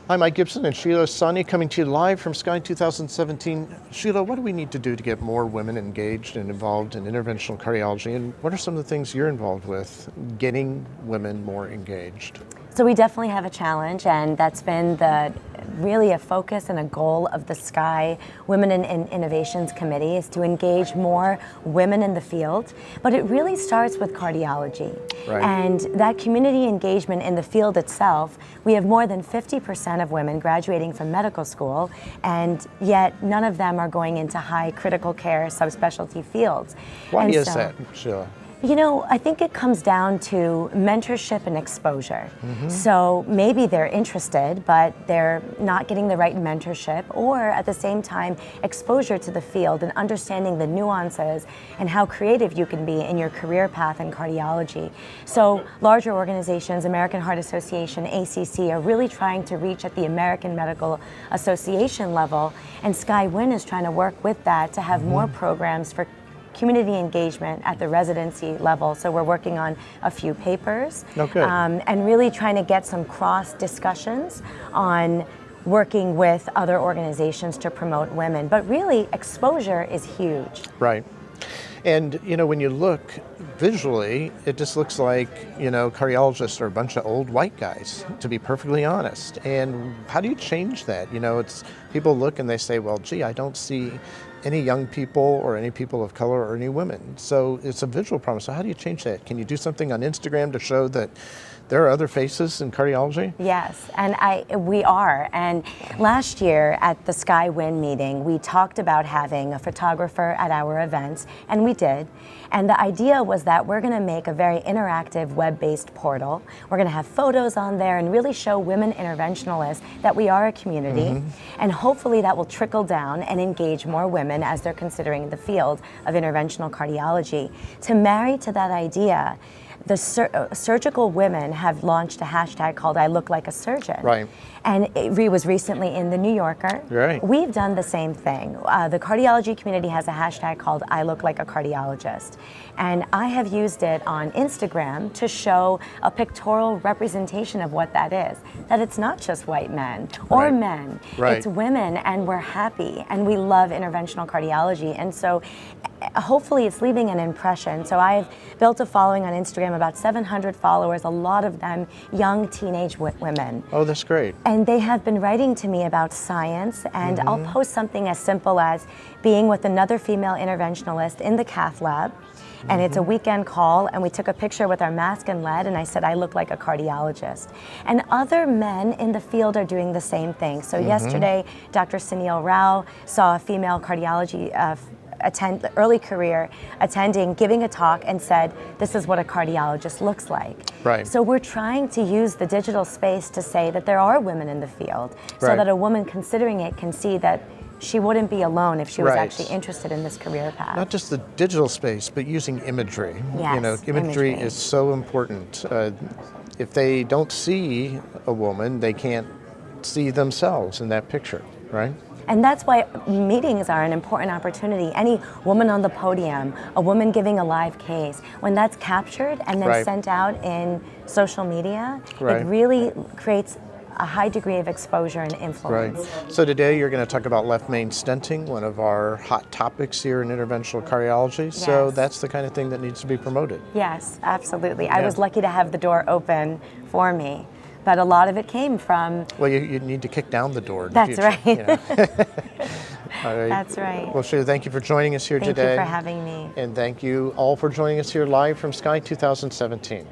I'm Mike Gibson and Sheila Sahni coming to you live from SCAI 2017. Sheila, what do we need to do to get more women engaged and involved in interventional cardiology, and what are some of the things you're involved with getting women more engaged? So we definitely have a challenge, and that's been really a focus and a goal of the SCAI Women in Innovations Committee, is to engage more women in the field. But it really starts with cardiology. Right. And that community engagement in the field itself, we have more than 50% of women graduating from medical school, and yet none of them are going into high critical care subspecialty fields. Why is that, Sheila? You know, I think it comes down to mentorship and exposure. So maybe they're interested, but they're not getting the right mentorship, or at the same time, exposure to the field and understanding the nuances and how creative you can be in your career path in cardiology. So larger organizations, American Heart Association, ACC, are really trying to reach at the American Medical Association level, and SCAI-WIN is trying to work with that to have more programs for community engagement at the residency level. So we're working on a few papers, and really trying to get some cross discussions on working with other organizations to promote women. But really, exposure is huge. Right. And, you know, when you look visually, it just looks like, you know, cardiologists are a bunch of old white guys, to be perfectly honest. And how do you change that? You know, it's people look and they say, well, gee, I don't see any young people or any people of color or any women. So it's a visual problem. So how do you change that? Can you do something on Instagram to show that there are other faces in cardiology? Yes, and we are. And last year at the SCAI-WIN meeting, we talked about having a photographer at our events, and we did. And the idea was that we're gonna make a very interactive web-based portal. We're gonna have photos on there and really show women interventionalists that we are a community. And hopefully that will trickle down and engage more women as they're considering the field of interventional cardiology. To marry to that idea, the surgical women have launched a hashtag called I Look Like a Surgeon. Right. And it was recently in the New Yorker. Right. We've done the same thing. The cardiology community has a hashtag called I Look Like a Cardiologist. And I have used it on Instagram to show a pictorial representation of what that is. That it's not just white men or men. Right. It's women, and we're happy, and we love interventional cardiology. And so hopefully it's leaving an impression. So I've built a following on Instagram, about 700 followers, a lot of them young teenage women. Oh, that's great. And they have been writing to me about science, and I'll post something as simple as being with another female interventionalist in the cath lab, and it's a weekend call, and we took a picture with our mask and lead, and I said, I look like a cardiologist. And other men in the field are doing the same thing. So yesterday, Dr. Sunil Rao saw a female cardiology early career attending, giving a talk, and said, this is what a cardiologist looks like. Right. So we're trying to use the digital space to say that there are women in the field, so that a woman considering it can see that she wouldn't be alone if she was actually interested in this career path. Not just the digital space, but using imagery. Yes, you know, imagery is so important. If they don't see a woman, they can't see themselves in that picture, right? And that's why meetings are an important opportunity. Any woman on the podium, a woman giving a live case, when that's captured and then sent out in social media, it really creates a high degree of exposure and influence. Right. So today you're going to talk about left main stenting, one of our hot topics here in interventional cardiology. Yes. So that's the kind of thing that needs to be promoted. Yes, absolutely. I was lucky to have the door open for me, but a lot of it came from... Well, you need to kick down the door in That's the right. future, you know? All right. That's right. Well, Sheila, thank you for joining us here today. Thank you for having me. And thank you all for joining us here live from SCAI 2017.